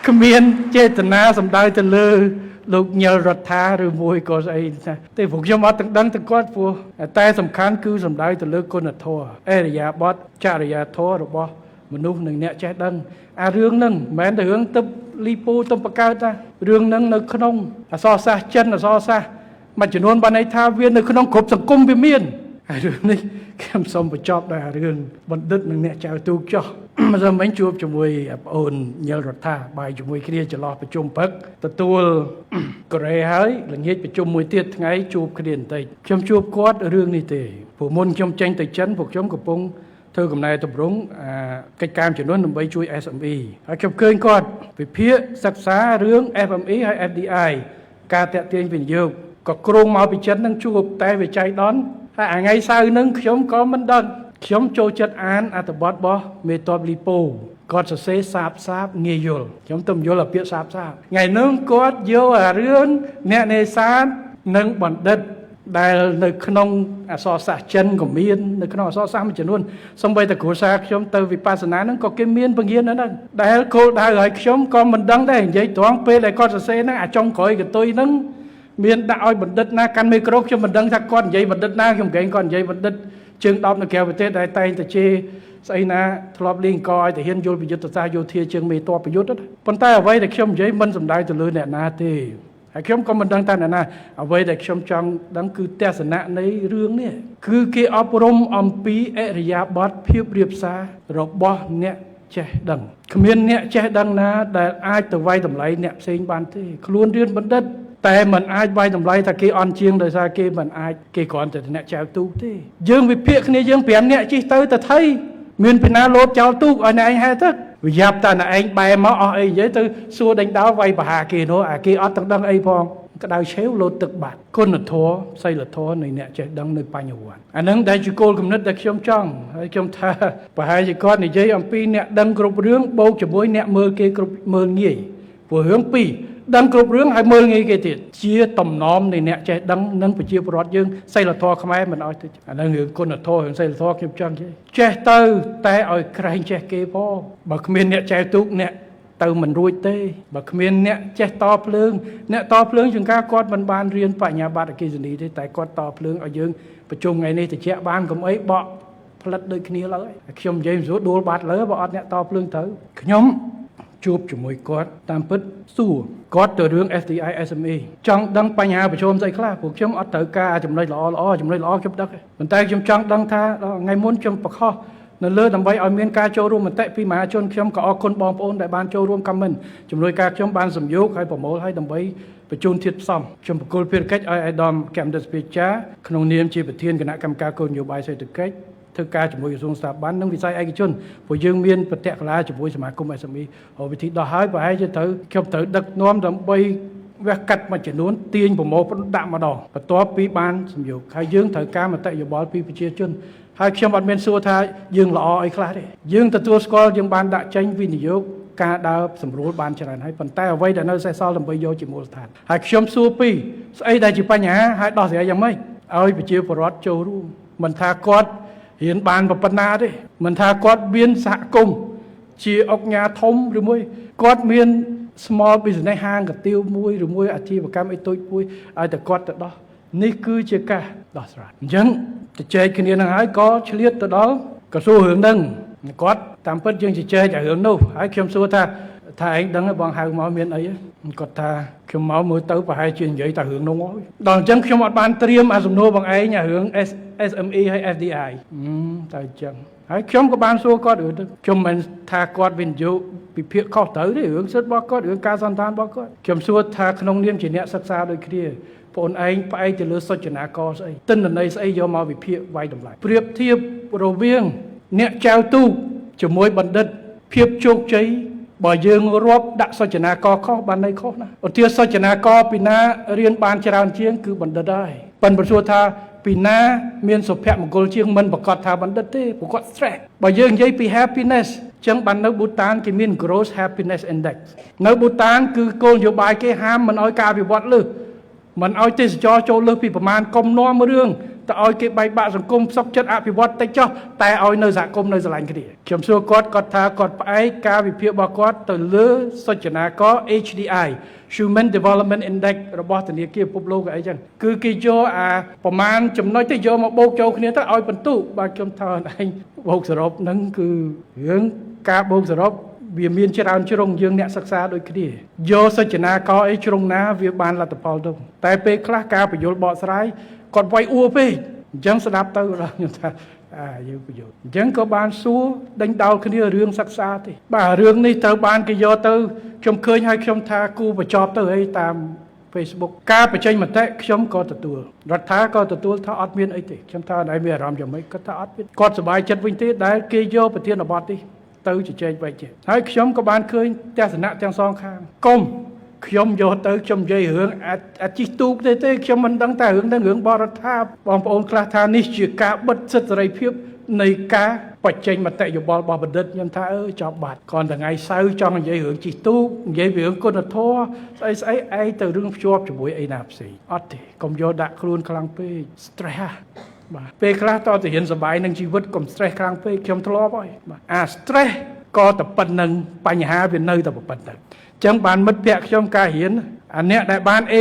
គ្មានចេតនាសម្ដៅទៅលើលោកញិលរដ្ឋាឬមួយក៏ស្អីណាទេពួកខ្ញុំអត់ទាំងដឹងទាំងគាត់ព្រោះតែសំខាន់គឺសម្ដៅទៅលើគុណធម៌អរិយាបថចរិយាធម៌របស់មនុស្សនិងអ្នកចេះដឹងអារឿងហ្នឹងមិនមែនតែរឿងទឹកលីពូទំបកើតណារឿងហ្នឹងនៅក្នុងអក្សរសាស្ត្រចិនអក្សរសាស្ត្រមួយចំនួនបានន័យថាវានៅក្នុងគ្រប់សង្គមវាមានហើយរឿងនេះខ្ញុំសូមបញ្ចប់ដោយរឿងបណ្ឌិតនិងអ្នកចៅទូកចោះមិនសូវមិញជួបជាមួយប្អូនញិលរដ្ឋាបាយជាមួយគ្នាចន្លោះប្រជុំព្រឹកទទួលកូរ៉េហើយល្ងាចប្រជុំមួយទៀតថ្ងៃជួបគ្នាបន្តិចខ្ញុំជួបគាត់រឿងនេះទេព្រោះមុនខ្ញុំចេញទៅចិនពួកខ្ញុំកំពុងធ្វើកំណែតម្រង់កិច្ចការចំនួនដើម្បីជួយ SME ហើយខ្ញុំឃើញគាត់វិភាគសិក្សារឿង FME ហើយ FDI ការតាក់ទាញវិនិយោគក៏គ្រោងមកពីចិននឹងជួបតែវិច័យដន់ហើយថ្ងៃសៅរ៍នឹងខ្ញុំក៏មិនដឹងខ្ញុំចូលចិត្តអានអត្ថបទរបស់មេតបលីពូគាត់សរសេរសាបងាយយល់ខ្ញុំទៅយល់អាពាក្យសាបថ្ងៃនោះគាត់យកអារឿងអ្នកនេសាទនិងបណ្ឌិតដែលនៅក្នុងអក្សរសាស្ត្រចិនក៏មាននៅក្នុងអក្សរសាស្ត្រមួយចំនួនសូម្បីតែគ្រួសារខ្ញុំទៅវិបស្សនាហ្នឹងក៏គេមានពង្រៀនហ្នឹងដែលគោលដៅឲ្យខ្ញុំក៏មិនដឹងដែរនិយាយត្រង់ពេលដែលគាត់សរសេរហ្នឹងអាចុងក្រោយកតុយហ្នឹងមានដាក់ឲ្យបណ្ឌិតណាកាន់មីក្រូខ្ញុំមិនដឹងថាគាត់និយាយបណ្ឌិតណាខ្ញុំកែងគាត់និយាយបណ្ឌិតជើង10នៅក្រៅប្រទេសដែលតែងតែជេរស្អីណាធ្លាប់លេងកឲ្យតែហ៊ានយល់ប្រយុទ្ធសាស្ត្រយោធាជើងមេតបប្រយុទ្ធប៉ុន្តែអ្វីដែលខ្ញុំនិយាយមិនសំដៅទៅលើអ្នកណាទេហើយខ្ញុំក៏មិនដឹងថាអ្នកណាអ្វីដែលខ្ញុំចង់ដឹងគឺទស្សនៈនៃរឿងនេះគឺគេអប់រំអំពីអរិយាបថភាពរៀបសាររបស់អ្នកចេះដឹងគ្មានអ្នកចេះដឹងណាដែលអាចទៅវាយតម្លៃអ្នកផ្សេងបានទេខ្លួនរៀនបណ្ឌិតតែมันអាចវាយតម្លៃថាគេអន់ជាងដោយសារគេមិនអាចគេគ្រាន់តែអ្នកចៅទូកទេយើងវិភាគគ្នាយើង5នាក់ជិះទៅថៃមានពីណាលោតចោលទូកឲ្យអ្នកឯងហែទឹកវាយ៉ាប់តែអ្នកឯងបែរមកអស់អីនិយាយទៅសួរដេញដោលវាយបហាគេនោះអាគេអត់ទាំងដឹងអីផងក្តៅឆេវលោតទឹកបាត់គុណធម៌សីលធម៌នៃអ្នកចេះដឹងនៅបញ្ញវន្តអានឹងដែលជាគោលគំនិតដែលខ្ញុំចង់ហើយខ្ញុំថាប្រហែលជាគាត់និយាយអំពីអ្នកដឹងគ្រប់រឿងបូកជាមួយអ្នកមើលគេគ្រប់មើលងាយព្រោះរឿងពីរដឹងគ្រប់រឿងហើយមើលងាយគេទៀតជាតំណមនៃអ្នកចេះដឹងនិងប្រជាពលរដ្ឋយើងសីលធម៌ខ្មែរមិនឲ្យទៅអានឹងរឿងគុណធម៌រឿងសីលធម៌ខ្ញុំចង់និយាយចេះទៅតែឲ្យក្រែងចេះគេផងបើគ្មានអ្នកចែវទូកអ្នកទៅមិនរួចទេបើគ្មានអ្នកចេះតភ្លើងអ្នកតភ្លើងជាងការគាត់មិនបានរៀនបញ្ញាបត្រអគ្គិសនីទេតែគាត់តភ្លើងឲ្យយើងប្រជុំថ្ងៃនេះតិចបានកុំអីបកផ្លិតដូចគ្នាឡើយខ្ញុំនិយាយមិនស្រួលដួលបាត់លើបើអត់អ្នកតភ្លើងទៅខ្ញុំជួបជាមួយគាត់តាមពិតសួរគាត់ទៅរឿង FDI SME ចង់ដឹងបញ្ហាប្រឈមស្អីខ្លះពួកខ្ញុំអត់ត្រូវការចំណុចល្អចំណុចល្អខ្ញុំដឹងប៉ុន្តែខ្ញុំចង់ដឹងថាថ្ងៃមុនខ្ញុំប្រខុសនៅលើដើម្បីឲ្យមានការចូលរួមមតិពីមហាជនខ្ញុំក៏អរគុណបងប្អូនដែលបានចូលរួមខមមិនជំនួយការខ្ញុំបានសម្យោគឲ្យប្រមូលឲ្យដើម្បីបញ្ជូនធាតុផ្សំខ្ញុំបកគលភារកិច្ចឲ្យអាដាមកែមដិតស្ពេចាក្នុងនាមជាប្រធានគណៈកម្មការគោលនយោបាយសេដ្ឋកិច្ចធ្វើការជាមួយក្រសួងស្ថាប័ននិងវិស័យឯកជនព្រោះយើងមានប្រតិបត្តិជាមួយសមាគម SME វិធីដោះហើយប្រហែលជាខ្ញុំត្រូវដឹកនាំដើម្បីវះកាត់មួយចំនួនទាញប្រមូលដាក់ម្ដងបន្ទាប់ពីបានសម្យោគហើយយើងត្រូវការមតិយោបល់ពីប្រជាជនហើយខ្ញុំអត់មានសួរថាយើងល្អអីខ្លះទេយើងទទួលស្គាល់យើងបានដាក់ចេញវិនិយោគការដើរសម្រួលបានច្រើនហើយប៉ុន្តែអ្វីដែលនៅសេសសល់ដើម្បីយកជាមូលដ្ឋានហើយខ្ញុំសួរពីស្អីដែលជាបញ្ហាហើយដោះស្រាយយ៉ាងម៉េចឲ្យប្រជាពលរដ្ឋចូលរួមមិនថាគាត់រៀនបានប៉ុណ្ណាទេមិនថាគាត់មានសហគមន៍ជាអង្គការធំឬមួយគាត់មាន small business ហាងកាទៀវមួយឬមួយអាជីវកម្មអីតូចមួយឲ្យតែគាត់ទៅដោះនេះគឺជាការដោះស្រាយអញ្ចឹងទៅចែកគ្នានឹងហើយក៏ឆ្លៀតទៅដល់ក្រសួងរឿងហ្នឹងគាត់តាមពិតយើងជជែកឲ្យរឿងនោះហើយខ្ញុំសួរថាឯងដឹងទេបងហៅមកមានអីគាត់ថាខ្ញុំមកមើលទៅប្រហែលជានិយាយតែរឿងនោះហើយដល់អញ្ចឹងខ្ញុំអត់បានត្រៀមអាសំណួរបងឯងអារឿង SME ហើយ FDI តែអញ្ចឹងហើយខ្ញុំក៏បានសួរគាត់ខ្ញុំមិនថាគាត់វិនិយោគពិភាក្សាខុសត្រូវទេរឿងសិទ្ធិរបស់គាត់រឿងការសន្តានរបស់គាត់ខ្ញុំសួរថាក្នុងនាមជាអ្នកសិក្សាដូចគ្នាបងឯងផ្អែកទៅលើសុចនាករស្អីទិន្នន័យស្អីយកមកវិភាគវាយតម្លៃប្រៀបធៀបរវាងអ្នកចៅទូកជាមួយបណ្ឌិតភាពជោគជ័យបើយើងរាប់ដាក់សុចនាករខុសបានន័យខុសណាឧទាហរណ៍សុចនាករពីណារៀនបានច្រើនជាងគឺបណ្ឌិតហើយប៉ុន្តែសួរថាពីណាមានសុភមង្គលជាងមិនប្រកាសថាបណ្ឌិតទេព្រោះគាត់ stress បើយើងនិយាយពី happiness ចឹងបាននៅប៊ូតានគេមាន gross happiness index នៅប៊ូតានគឺគោលនយោបាយគេហាមមិនឲ្យការវិវត្តលើសមិនឲ្យទេសចរចូលលើសពីប្រមាណកុំនាំរឿង តើឲ្យគេបែកបាក់សង្គមសុខចិត្តអភិវឌ្ឍតិចចុះតែឲ្យនៅសហគមន៍នៅស្រឡាញ់គ្នាខ្ញុំសួរគាត់ថាគាត់ផ្អែកការវិភាគរបស់គាត់ទៅលើសុចនាករ HDI Human Development Index របស់ធនាគារពិភពលោកអីចឹងគឺគេយកប្រមាណចំណុចទៅយកមកបូកចូលគ្នាទៅឲ្យបន្ទុកបាទខ្ញុំថាឯងបូកសរុបហ្នឹងគឺរឿងការបូកសរុបវាមានច្រើនជ្រុងយើងអ្នកសិក្សាដូចគ្នាយកសុចនាករអីជ្រុងណាវាបានលទ្ធផលទៅតែពេលខ្លះការបញ្យល់បកស្រាយគាត់វាយអួរពេកអញ្ចឹងស្ដាប់ទៅខ្ញុំថាយើងបញ្យល់អញ្ចឹងក៏បានសួរដេញដោលគ្នារឿងសិក្សាទេបាទរឿងនេះត្រូវបានគេយកទៅខ្ញុំឃើញហើយខ្ញុំថាគូបញ្ចប់ទៅអីតាម Facebook ការបញ្ចេញមតិខ្ញុំក៏ទទួលរដ្ឋាក៏ទទួលថាអត់មានអីទេខ្ញុំថាណៃមានអារម្មណ៍យ៉ាងម៉េចគាត់ថាអត់មានគាត់សប្បាយចិត្តវិញទេដែលគេយកប្រធានបទនេះទៅជជែកបែកចេះហើយខ្ញុំក៏បានឃើញទស្សនៈទាំងសងខាងកុំខ្ញុំយកទៅខ្ញុំនិយាយរឿងអាជីទូកទេខ្ញុំមិនដឹងតែរឿងហ្នឹងរឿងបរដ្ឋាបងប្អូនខ្លះថានេះជាការបិទសិទ្ធិសេរីភាពនៃការបញ្ចេញមតិយោបល់របស់បណ្ឌិតខ្ញុំថាចប់បាត់គ្រាន់តែថ្ងៃសៅរ៍ចង់និយាយរឿងជីទូកនិយាយពីរឿងគុណធម៌ស្អីឯងទៅរឿងភ្ជាប់ជាមួយអីណាផ្សេងអត់ទេកុំយកដាក់ខ្លួនខ្លាំងពេក stress បាទពេលខ្លះតើទៅរៀនសប្បាយនឹងជីវិតកុំ stress ខ្លាំងពេកខ្ញុំធ្លាប់ហើយបាទstress ក៏តែប៉ុណ្្នឹងបញ្ហាវានៅតែប៉ុណ្្នឹងអញ្ចឹងបានមិត្តភ័ក្ដិខ្ញុំការរៀនអ្នកដែលបាន A+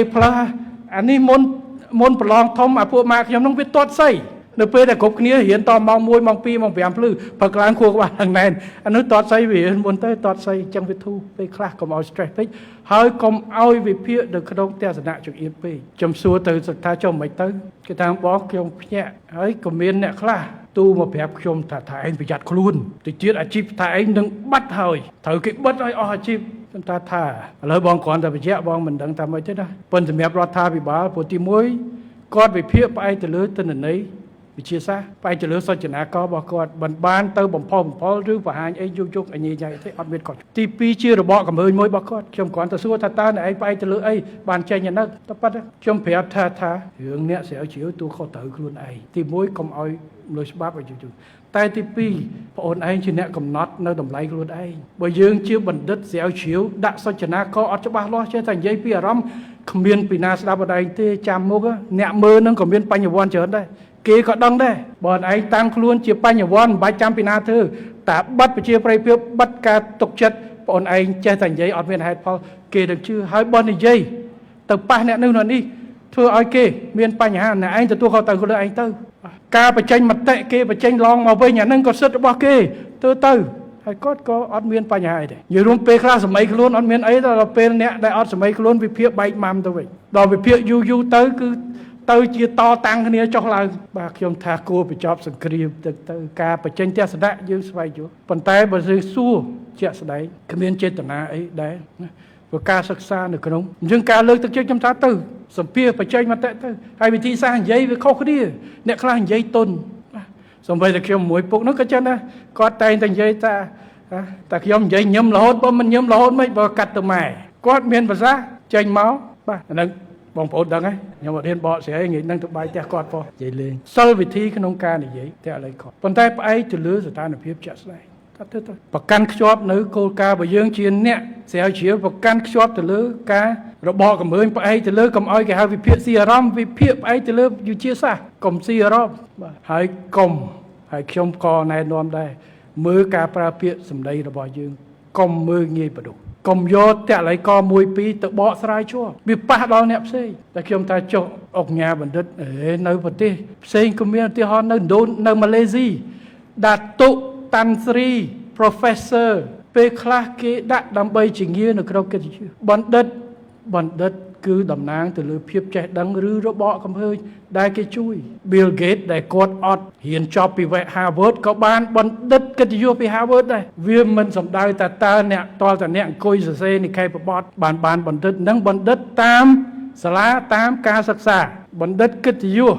អានេះមុនប្រឡងធំពួកម៉ាក់ខ្ញុំនឹងវាទាត់ស័យនៅពេលដែលគ្រប់គ្នារៀនតម៉ោង1ម៉ោង2ម៉ោង5ភ្លឺព្រឹកឡើងខួរក្បាលហ្នឹងណែនអានោះទាត់ស័យវាមុនទៅទាត់ស័យអញ្ចឹងវាធូរពេលខ្លះកុំឲ្យ stress ពេកហើយកុំឲ្យវិភាគនៅក្នុងទស្សនៈចង្អៀតពេកខ្ញុំសួរទៅថាចុះមិនទៅគេថាបងខ្ញុំភ្ញាក់ហើយក៏មានអ្នកខ្លះទូមកប្រាប់ខ្ញុំថាឯងប្រយ័ត្នខ្លួនទៅទៀតអាជីពថាឯងនឹងបាត់ហើយត្រូវគេបិទឲ្យអស់អាជីពខ្ញុំថាឥឡូវបងគ្រាន់តែបញ្ជាក់បងមិនដឹងថាម៉េចទេណាប៉ុន្តែសម្រាប់រដ្ឋាភិបាលព្រោះទី1គាត់វិភាគផ្អែកទៅលើទិន្នន័យវិទ្យាសាស្ត្រផ្អែកទៅលើសុចនាកររបស់គាត់មិនបានទៅបំផុសបំផុលឬបង្ហាញអីយុកអញញ៉ៃទេអត់មានគាត់ទី2ជារបបកម្រើយមួយរបស់គាត់ខ្ញុំគ្រាន់តែសួរថាតើអ្នកឯងផ្អែកទៅលើអីបានចេញអានោះតែប៉ុណ្ណឹងខ្ញុំប្រាប់ថារឿងអ្នកស្រាវជ្រាវទូខុសត្រូវខ្លួនឯងទី1កុំឲ្យលើច្បាប់ឲ្យយុកតែទី2បងអូនឯងជាអ្នកកំណត់នៅតម្លៃខ្លួនឯងបើយើងជាបណ្ឌិតស្រាវជ្រាវដាក់សុចនាករអត់ច្បាស់លាស់ចេះតែនិយាយពីអារម្មណ៍គ្មានពីណាស្ដាប់អត់ឯងទេចាំមុខអ្នកមើលនឹងក៏មានបញ្ញវន្តច្រើនដែរគេក៏ដឹងដែរបើឯងតាំងខ្លួនជាបញ្ញវន្តមិនបាច់ចាំពីណាធ្វើតែបិទប្រជាប្រិយភាពបិទការទុកចិត្តបងឯងចេះតែនិយាយអត់មានហេតុផលគេនឹងជឿហើយបើនិយាយទៅប៉ះអ្នកនេះធ្វើឲ្យគេមានបញ្ហាអ្នកឯងទទួលខុសត្រូវខ្លួនឯងទៅការបញ្ចេញមតិគេបញ្ចេញឡងមកវិញអានឹងក៏សិទ្ធិរបស់គេទៅហើយគាត់ក៏អត់មានបញ្ហាអីដែរនិយាយរួមពេលខ្លះសម័យខ្លួនអត់មានអីដល់ពេលអ្នកដែលអត់សម័យខ្លួនវិភាគបែកម៉ាំទៅវិញដល់វិភាគយូរទៅគឺទៅជាតតាំងគ្នាចុះឡើងបាទខ្ញុំថាគួរបញ្ចប់សង្គ្រាមទៅការបញ្ចេញទស្សនៈយើងស្វែងយល់ប៉ុន្តែបើយើងសួរជាក់ស្ដែងគ្មានចេតនាអីដែរណាព្រោះការសិក្សានៅក្នុងអញ្ចឹងការលើកទឹកចិត្តខ្ញុំថាទៅសម្ភារបញ្ចេញមតិទៅហើយវិធីសាស្ត្រនិយាយវាខុសគ្នាអ្នកខ្លះនិយាយទុនសូម្បីតែខ្ញុំមួយពុកនោះក៏ចឹងដែរគាត់តែងតែនិយាយថាតែខ្ញុំនិយាយញឹមរហូតបើមិនញឹមរហូតមិនបើកាត់ទៅម៉ែគាត់មានភាសាចេញមកបាទអានឹងបងប្អូនដឹងហើយខ្ញុំអត់ហ៊ានបកស្រាយងាយនឹងទៅបាយផ្ទះគាត់ផងនិយាយលេងសិលវិធីក្នុងការនិយាយតែឥឡូវគាត់ប៉ុន្តែផ្អែកទៅលើស្ថានភាពជាក់ស្ដែងទៅប្រកាន់ខ្ជាប់នៅគោលការណ៍របស់យើងជាអ្នកស្រាវជ្រាវប្រកាន់ខ្ជាប់ទៅលើការរបបកម្រើញផ្អែកទៅលើកុំឲ្យគេហៅវិភាគស៊ីអារម្មណ៍វិភាគផ្អែកទៅលើវិទ្យាសាស្ត្រកុំស៊ីអារម្មណ៍បាទហើយកុំហើយខ្ញុំក៏ណែនាំដែរមើលការប្រើពាក្យសម្ដីរបស់យើងកុំមើលងាយបដុសកុំយកតល័យក1 2ទៅបកស្រាយជាប់វាប៉ះដល់អ្នកផ្សេងតែខ្ញុំថាចុះអុកញ៉ាបណ្ឌិតនៅប្រទេសផ្សេងក៏មានឧទាហរណ៍នៅឥណ្ឌូនៅម៉ាឡេស៊ីដាតុតាន់ស្រី professor ពេលខ្លះគេដាក់ដើម្បីជាងារនៅក្នុងកិត្តិយសបណ្ឌិតគឺតំណាងទៅលើភាពចេះដឹងឬរបបកំហើញដែលគេជួយ Bill Gates ដែលគាត់អត់រៀនចប់ពី Harvard ក៏បានបណ្ឌិតកិត្តិយសពី Harvard ដែរវាមិនសំដៅតែតើអ្នកតលតែអ្នកអង្គុយសរសេរនិកាយប្របត្តិបានបណ្ឌិតនិងបណ្ឌិតតាមសាលាតាមការសិក្សាបណ្ឌិតកិត្តិយស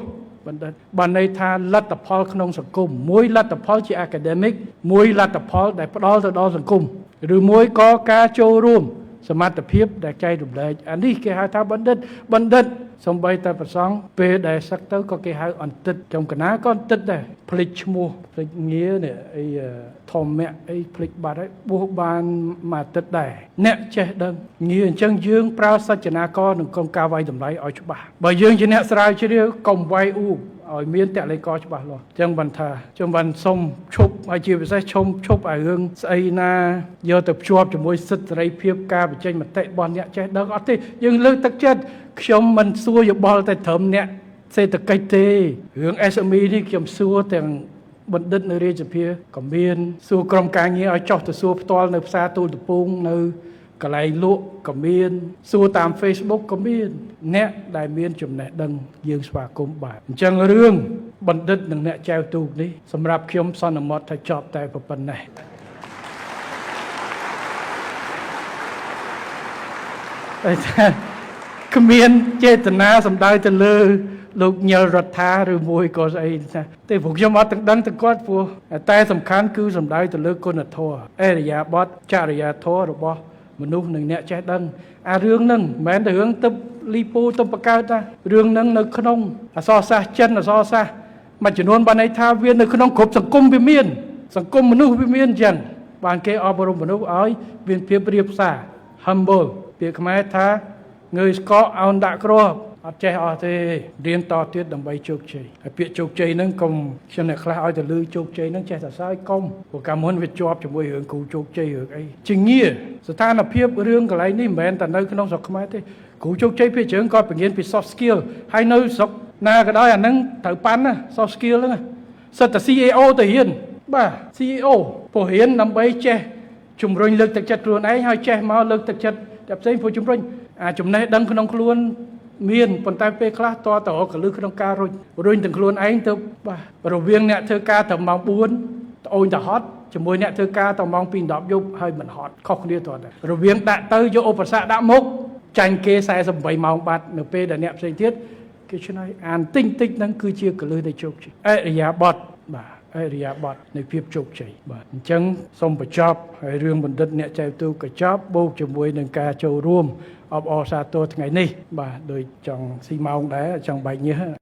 បណ្ឌិតបានន័យថាលទ្ធផលក្នុងសង្គមមួយលទ្ធផលជា academic មួយលទ្ធផលដែលផ្ដល់ទៅដល់សង្គមឬមួយក៏ការចូលរួមសមត្ថភាពដែលចែករំលែកអានេះគេហៅថាបណ្ឌិតសំបីតែប្រសង់ពេលដែលសឹកទៅក៏គេហៅអន្តិតចំកណាក៏អន្តិតដែរភ្លេចឈ្មោះភ្លេចងារនេះអីធម្មៈអីភ្លេចបាត់ហើយបួសបានមួយអាទិត្យដែរអ្នកចេះដឹងងារអញ្ចឹងយើងប្រើសច្ចនាករនិងកុំការវាយតម្លៃឲ្យច្បាស់បើយើងជាអ្នកស្រាវជ្រាវកុំវាយអ៊ូ ឲ្យមានតលេកច្បាស់លាស់ចឹងបានថាខ្ញុំបានសុំឈប់ឲ្យជាពិសេសឈប់ឲ្យរឿងស្អីណាយកទៅភ្ជាប់ជាមួយសិទ្ធិសេរីភាពការបញ្ចេញមតិរបស់អ្នកចេះដឹងអត់ទេយើងលើកទឹកចិត្តខ្ញុំមិនសួរយោបល់តែត្រឹមអ្នកសេដ្ឋកិច្ចទេរឿង SME នេះខ្ញុំសួរទាំងបណ្ឌិតនៅរាជសភាក៏មានសួរក្រុមការងារឲ្យចោះទៅសួរផ្ទាល់នៅផ្សារទូលទំពូងនៅកន្លែងលក់ក៏មានសួរតាម Facebook ក៏មានអ្នកដែលមានចំណេះដឹងយើងស្វាគមន៍បាទអញ្ចឹងរឿងបណ្ឌិតនិងអ្នកចែវទូកនេះសម្រាប់ខ្ញុំសន្មតថាចប់តែប៉ុណ្ណេះតែថាគ្មានចេតនាសម្ដៅទៅលើលោកញិលរដ្ឋាឬមួយក៏ស្អីថាតែពួកខ្ញុំអត់ទាំងដឹងទៅគាត់ព្រោះតែសំខាន់គឺសម្ដៅទៅលើគុណធម៌អរិយាបថចរិយាធម៌របស់មនុស្សនិងអ្នកចេះដឹងអារឿងហ្នឹងមិនមែនតែរឿងទឹកលីពូទៅបង្កើតណារឿងហ្នឹងនៅក្នុងអក្សរសាស្ត្រចិនអក្សរសាស្ត្រមួយចំនួនបានន័យថាវានៅក្នុងគ្រប់សង្គមវាមានសង្គមមនុស្សវាមានអញ្ចឹងបានគេអប់រំមនុស្សឲ្យមានភាពរៀបសារ humble ពាក្យខ្មែរថាងើយស្កកអោនដាក់គ្រាប់អត់ចេះអស់ទេរៀនតទៀតដើម្បីជោគជ័យហើយពាក្យជោគជ័យហ្នឹងកុំខ្ញុំអ្នកខ្លះឲ្យទៅលឺជោគជ័យហ្នឹងចេះតែសើចកុំព្រោះកាលមុនវាជាប់ជាមួយរឿងគូជោគជ័យរឿងអីជាងាស្ថានភាពរឿងកន្លែងនេះមិនមែនតែនៅក្នុងស្រុកខ្មែរទេគូជោគជ័យភាគច្រើនក៏បង្រៀនពី soft skill ហើយនៅស្រុកណាក៏ដោយអាហ្នឹងត្រូវប៉ាន់ណា soft skill ហ្នឹងសិតតែ CEO ទៅរៀនបាទ CEO ព្រោះរៀនដើម្បីចេះជំរុញលើកទឹកចិត្តខ្លួនឯងហើយចេះមកលើកទឹកចិត្តតែផ្សេងព្រោះជំរុញអាចំណេះដឹងក្នុងខ្លួនមានប៉ុន្តែពេលខ្លះតទៅរកកលឹះក្នុងការរុញទាំងខ្លួនឯងទៅបាទរវាងអ្នកធ្វើការទៅម៉ោង4ត្អូញទៅហត់ជាមួយអ្នកធ្វើការទៅម៉ោង2 10យប់ហើយមិនហត់ខុសគ្នាតទៅរវាងដាក់ទៅយកឧបសគ្គដាក់មុខចាញ់គេ48ម៉ោងបាត់នៅពេលដែលអ្នកផ្សេងទៀតគេឆ្នៃអានតិចហ្នឹងគឺជាកលឹះនៃជោគជ័យអរិយាបថបាទអរិយាបថនៃភាពជោគជ័យបាទអញ្ចឹងសូមបញ្ចប់ហើយរឿងបណ្ឌិតអ្នកចែវទូកក៏ចប់បូកជាមួយនឹងការចូលរួមអបអរសាទរថ្ងៃនេះបាទដោយចង់ស៊ីម៉ោងដែរចង់បែកញើស